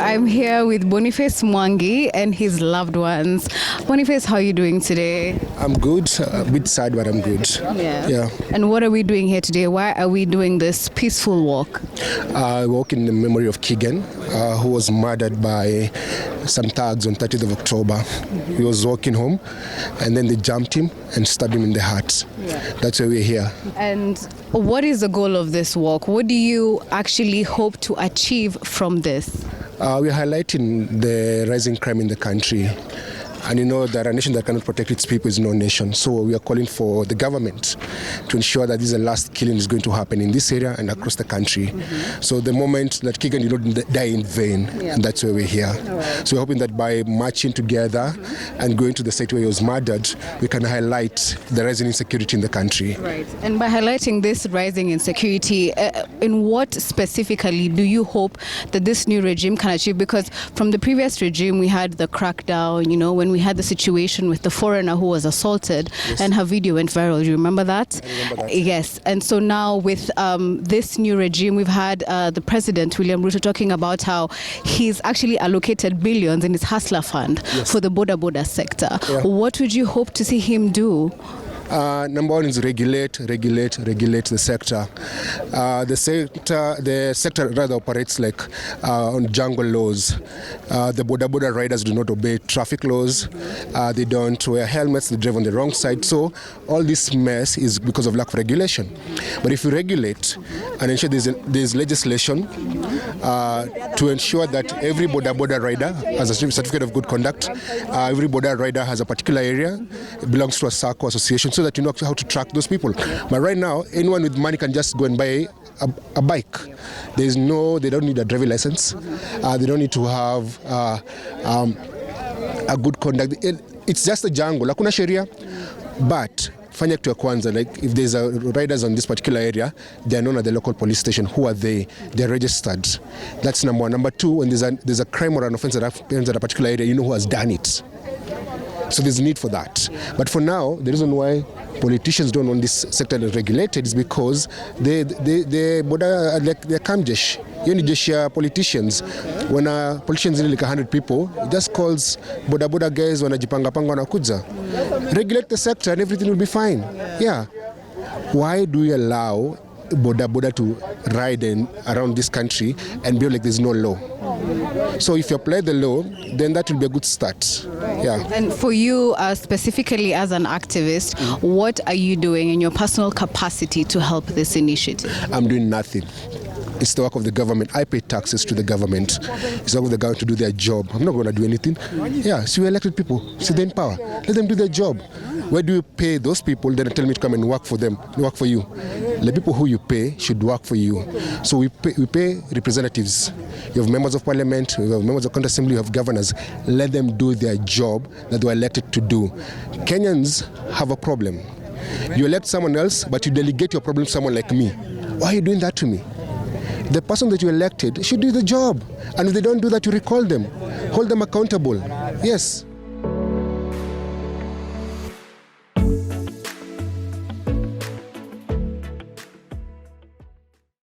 I'm here with Boniface Mwangi and his loved ones. Boniface, how are you doing today? I'm good. A bit sad, but I'm good. Yeah. And what are we doing here today? Why are we doing this peaceful walk? I walk in the memory of Kenyan, who was murdered by some thugs on 30th of October. He was walking home, and then they jumped him and stabbed him in the heart. That's why we're here. And what is the goal of this walk? What do you actually hope to achieve from this? We're highlighting the rising crime in the country. And you know that a nation that cannot protect its people is no nation. So we are calling for the government to ensure that this is the last killing is going to happen in this area and across the country. So the moment that Kenyans did not die in vain, and that's why we're here. So we're hoping that by marching together and going to the site where he was murdered, we can highlight the rising insecurity in the country. Right. And by highlighting this rising insecurity, in what specifically do you hope that this new regime can achieve? Because from the previous regime, we had the crackdown, when we had the situation with the foreigner who was assaulted, and her video went viral. Do you remember that? I remember that. Yes. And so now with this new regime, we've had the president, William Ruto, talking about how he's actually allocated billions in his hustler fund for the border sector. What would you hope to see him do? Number one is regulate the sector. The sector rather operates like on jungle laws. The border riders do not obey traffic laws. They don't wear helmets. They drive on the wrong side. So all this mess is because of lack of regulation. But if you regulate and ensure there's legislation to ensure that every border rider has a certificate of good conduct, every border rider has a particular area, it belongs to a SACCO association, so that you know how to track those people. But right now, anyone with money can just go and buy a bike. They don't need a driving license. They don't need to have a good conduct. It's just a jungle. Hakuna sheria. But fanya kitu ya kwanza, like if there's riders on this particular area, they are known at the local police station. Who are they? They're registered. That's number one. Number two, when there's a crime or an offense that happens at a particular area, you know who has done it. So there's a need for that. But for now, the reason why politicians don't want this sector regulated is because they're kamjesh. You need just politicians. When a politician is like 100 people, it just calls boda guys wanajipanga panga wanakuja. Regulate the sector and everything will be fine. Yeah. Why do we allow boda to ride around this country and be like there's no law? So if you apply the law, then that will be a good start. Yeah. And for you, specifically as an activist, what are you doing in your personal capacity to help this initiative? I'm doing nothing. It's the work of the government. I pay taxes to the government. It's the work of the government to do their job. I'm not going to do anything. Yeah, so we elected people. So they're in power. Let them do their job. Where do you pay those people? Then tell me to come and work for them, work for you. The people who you pay should work for you. So we pay representatives. You have members of parliament, you have members of county assembly, you have governors. Let them do their job that they were elected to do. Kenyans have a problem. You elect someone else, but you delegate your problem to someone like me. Why are you doing that to me? The person that you elected should do the job. And if they don't do that, you recall them. Hold them accountable. Yes.